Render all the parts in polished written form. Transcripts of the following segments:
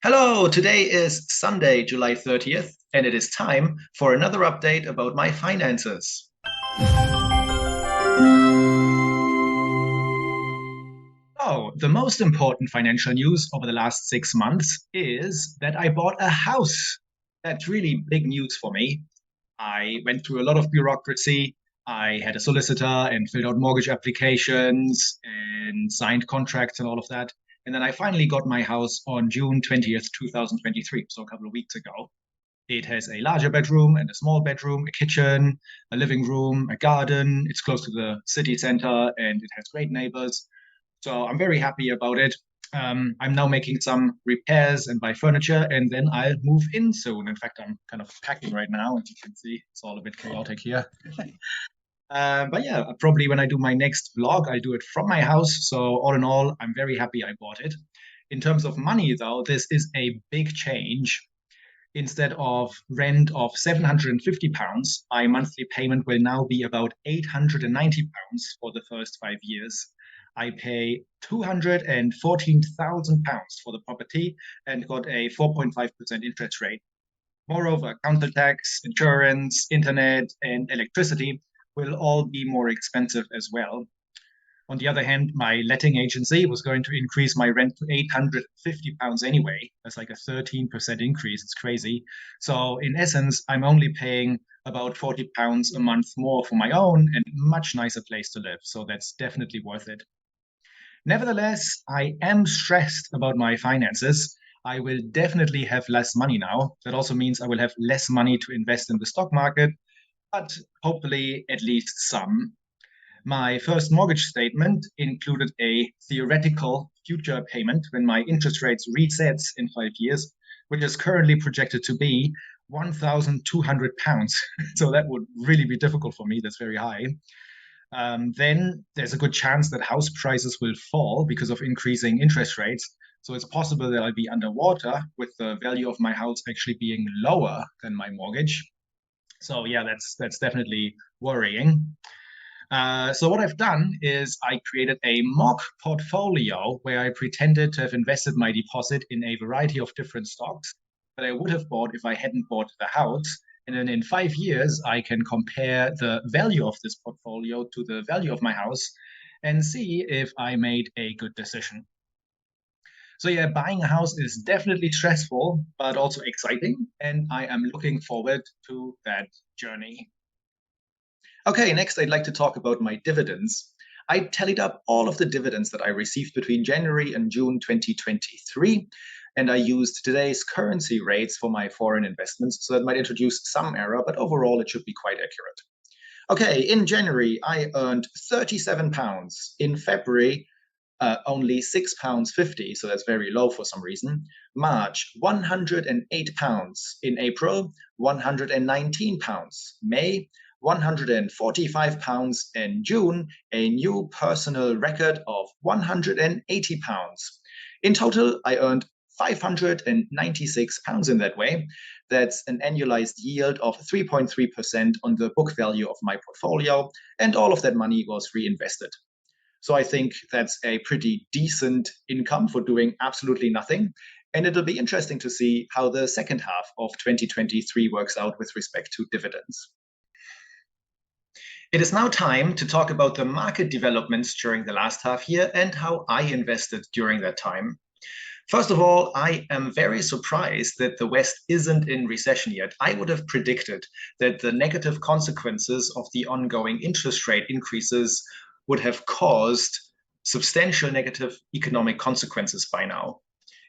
Hello, today is Sunday, July 30th, and it is time for another update about my finances. Oh, the most important financial news over the last 6 months is that I bought a house. That's really big news for me. I went through a lot of bureaucracy. I had a solicitor and filled out mortgage applications and signed contracts and all of that. And then I finally got my house on June 20th, 2023, so a couple of weeks ago. It has a larger bedroom and a small bedroom, a kitchen, a living room, a garden. It's close to the city center and it has great neighbors. So I'm very happy about it. I'm now making some repairs and buy furniture, and then I'll move in soon. In fact, I'm kind of packing right now, as you can see. It's all a bit chaotic here. But yeah, probably when I do my next vlog, I'll do it from my house. So all in all, I'm very happy I bought it. In terms of money, though, this is a big change. Instead of rent of £750, my monthly payment will now be about £890 for the first 5 years. I pay £214,000 for the property and got a 4.5% interest rate. Moreover, council tax, insurance, internet, and electricity will all be more expensive as well. On the other hand, my letting agency was going to increase my rent to £850 anyway. That's like a 13% increase. It's crazy. So in essence, I'm only paying about £40 a month more for my own and much nicer place to live. So that's definitely worth it. Nevertheless, I am stressed about my finances. I will definitely have less money now. That also means I will have less money to invest in the stock market, but hopefully at least some. My first mortgage statement included a theoretical future payment when my interest rates resets in 5 years, which is currently projected to be £1,200. So that would really be difficult for me. That's very high. Then there's a good chance that house prices will fall because of increasing interest rates. So it's possible that I'll be underwater with the value of my house actually being lower than my mortgage. So yeah, that's definitely worrying. So what I've done is I created a mock portfolio where I pretended to have invested my deposit in a variety of different stocks that I would have bought if I hadn't bought the house. And then in 5 years, I can compare the value of this portfolio to the value of my house and see if I made a good decision. So yeah, buying a house is definitely stressful, but also exciting. And I am looking forward to that journey. Okay, next I'd like to talk about my dividends. I tallied up all of the dividends that I received between January and June 2023, and I used today's currency rates for my foreign investments, so that might introduce some error, but overall it should be quite accurate. Okay, in January I earned £37. In February, only £6.50, so that's very low for some reason. March, £108. In April, £119. May, £145, and June, a new personal record of £180. In total, I earned £596 in that way. That's an annualized yield of 3.3% on the book value of my portfolio, and all of that money was reinvested. So I think that's a pretty decent income for doing absolutely nothing. And it'll be interesting to see how the second half of 2023 works out with respect to dividends. It is now time to talk about the market developments during the last half year and how I invested during that time. First of all, I am very surprised that the West isn't in recession yet. I would have predicted that the negative consequences of the ongoing interest rate increases would have caused substantial negative economic consequences by now.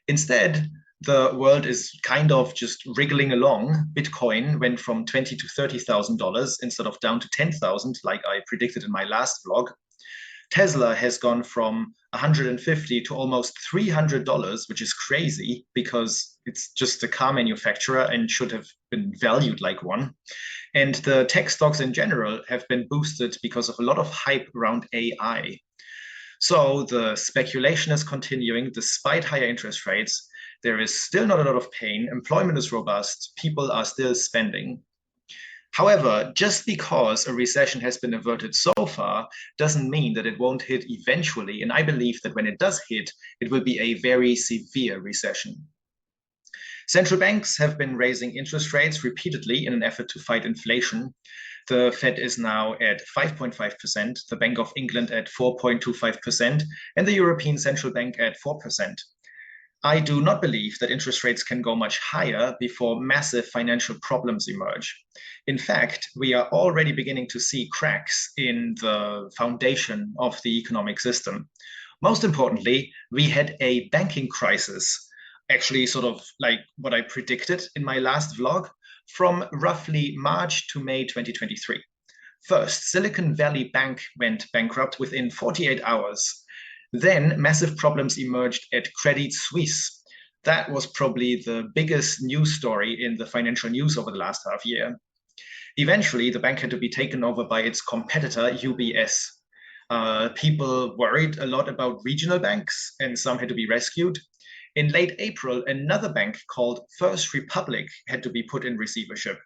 Instead, the world is kind of just wriggling along. Bitcoin went from $20,000 to $30,000 instead of down to 10,000, like I predicted in my last vlog. Tesla has gone from $150 to almost $300, which is crazy because it's just a car manufacturer and should have been valued like one. And the tech stocks in general have been boosted because of a lot of hype around AI. So the speculation is continuing despite higher interest rates. There is still not a lot of pain. Employment is robust. People are still spending. However, just because a recession has been averted so far doesn't mean that it won't hit eventually. And I believe that when it does hit, it will be a very severe recession. Central banks have been raising interest rates repeatedly in an effort to fight inflation. The Fed is now at 5.5%, the Bank of England at 4.25%, and the European Central Bank at 4%. I do not believe that interest rates can go much higher before massive financial problems emerge. In fact, we are already beginning to see cracks in the foundation of the economic system. Most importantly, we had a banking crisis, actually sort of like what I predicted in my last vlog, from roughly March to May 2023. First, Silicon Valley Bank went bankrupt within 48 hours. Then massive problems emerged at Credit Suisse. That was probably the biggest news story in the financial news over the last half year. Eventually, the bank had to be taken over by its competitor, UBS. People worried a lot about regional banks, and some had to be rescued. In late April, another bank called First Republic had to be put in receivership.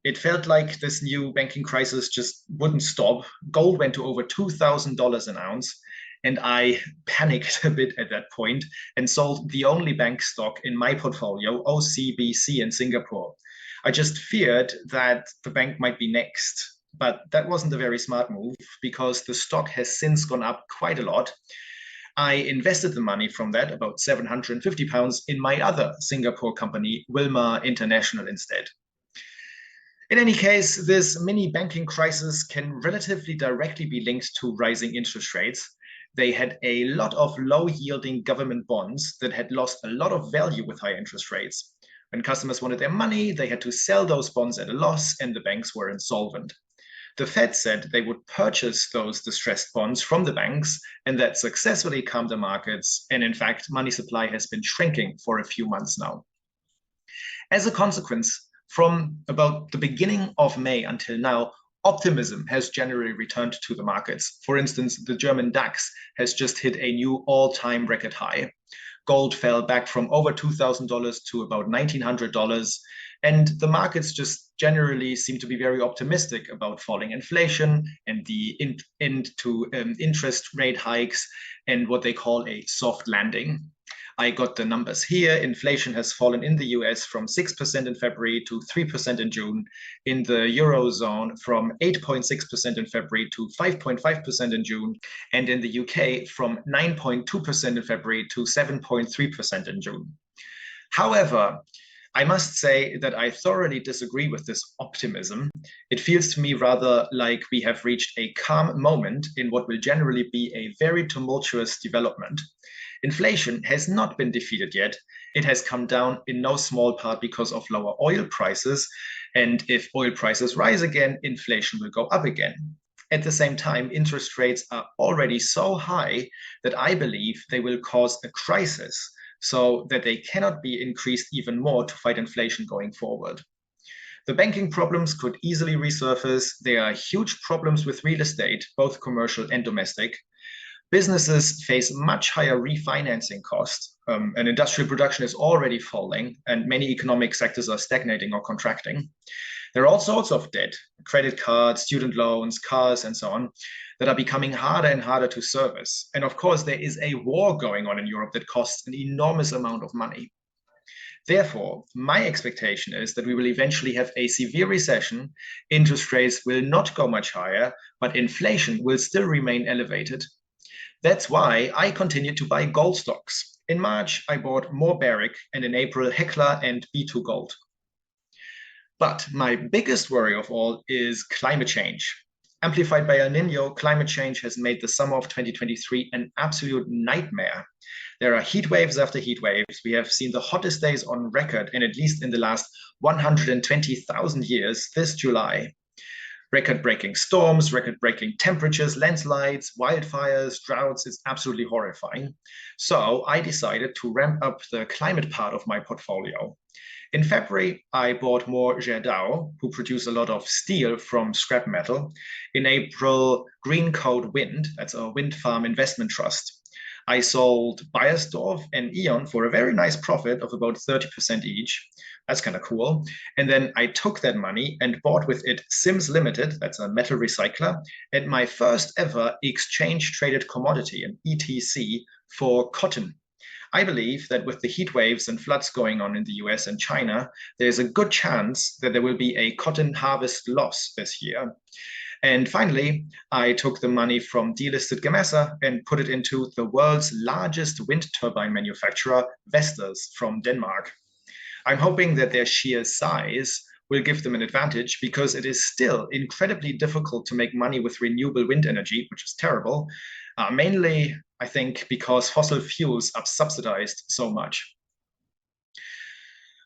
It felt like this new banking crisis just wouldn't stop. Gold went to over $2,000 an ounce, and I panicked a bit at that point and sold the only bank stock in my portfolio, OCBC in Singapore. I just feared that the bank might be next, but that wasn't a very smart move because the stock has since gone up quite a lot. I invested the money from that, about £750, in my other Singapore company, Wilmar International, instead. In any case, this mini banking crisis can relatively directly be linked to rising interest rates. They had a lot of low-yielding government bonds that had lost a lot of value with high interest rates. When customers wanted their money, they had to sell those bonds at a loss, and the banks were insolvent. The Fed said they would purchase those distressed bonds from the banks, and that successfully calmed the markets. And in fact, money supply has been shrinking for a few months now. As a consequence, from about the beginning of May until now, optimism has generally returned to the markets. For instance, the German DAX has just hit a new all-time record high. Gold fell back from over $2,000 to about $1,900. And the markets just generally seem to be very optimistic about falling inflation and the end to interest rate hikes and what they call a soft landing. I got the numbers here. Inflation has fallen in the US from 6% in February to 3% in June. In the Eurozone, from 8.6% in February to 5.5% in June. And in the UK, from 9.2% in February to 7.3% in June. However, I must say that I thoroughly disagree with this optimism. It feels to me rather like we have reached a calm moment in what will generally be a very tumultuous development. Inflation has not been defeated yet. It has come down in no small part because of lower oil prices. And if oil prices rise again, inflation will go up again. At the same time, interest rates are already so high that I believe they will cause a crisis, so that they cannot be increased even more to fight inflation going forward. The banking problems could easily resurface. There are huge problems with real estate, both commercial and domestic. Businesses face much higher refinancing costs, and industrial production is already falling, and many economic sectors are stagnating or contracting. There are all sorts of debt, credit cards, student loans, cars, and so on, that are becoming harder and harder to service. And of course, there is a war going on in Europe that costs an enormous amount of money. Therefore, my expectation is that we will eventually have a severe recession. Interest rates will not go much higher, but inflation will still remain elevated. That's why I continue to buy gold stocks. In March, I bought more Barrick, and in April, Hecla and B2 Gold. But my biggest worry of all is climate change. Amplified by El Nino, climate change has made the summer of 2023 an absolute nightmare. There are heat waves after heat waves. We have seen the hottest days on record, and at least in the last 120,000 years, this July. Record-breaking storms, record-breaking temperatures, landslides, wildfires, droughts. It's absolutely horrifying. So I decided to ramp up the climate part of my portfolio. In February, I bought more Gerdau, who produce a lot of steel from scrap metal. In April, Greencoat Wind, that's a wind farm investment trust. I sold Beiersdorf and E.ON for a very nice profit of about 30% each. That's kind of cool. And then I took that money and bought with it Sims Limited, that's a metal recycler, and my first ever exchange traded commodity, an ETC, for cotton. I believe that with the heat waves and floods going on in the US and China, there's a good chance that there will be a cotton harvest loss this year. And finally, I took the money from delisted Gamesa and put it into the world's largest wind turbine manufacturer, Vestas, from Denmark. I'm hoping that their sheer size will give them an advantage because it is still incredibly difficult to make money with renewable wind energy, which is terrible, mainly, I think, because fossil fuels are subsidized so much.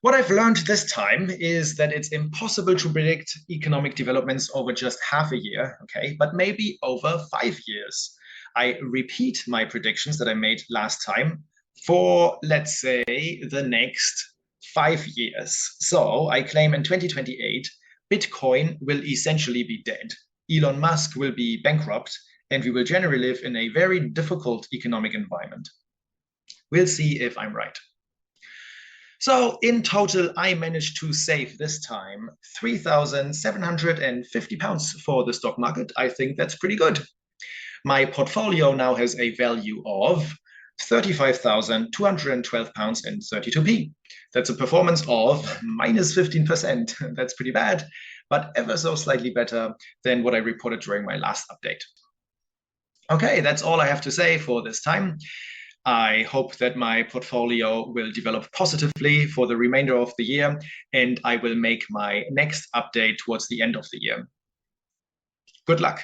What I've learned this time is that it's impossible to predict economic developments over just half a year, okay, but maybe over 5 years. I repeat my predictions that I made last time for, let's say, the next 5 years. So I claim in 2028, Bitcoin will essentially be dead. Elon Musk will be bankrupt, and we will generally live in a very difficult economic environment. We'll see if I'm right. So in total, I managed to save this time £3,750 for the stock market. I think that's pretty good. My portfolio now has a value of £35,212 and 32p. That's a performance of minus 15%. That's pretty bad, but ever so slightly better than what I reported during my last update. Okay, that's all I have to say for this time. I hope that my portfolio will develop positively for the remainder of the year, and I will make my next update towards the end of the year. Good luck.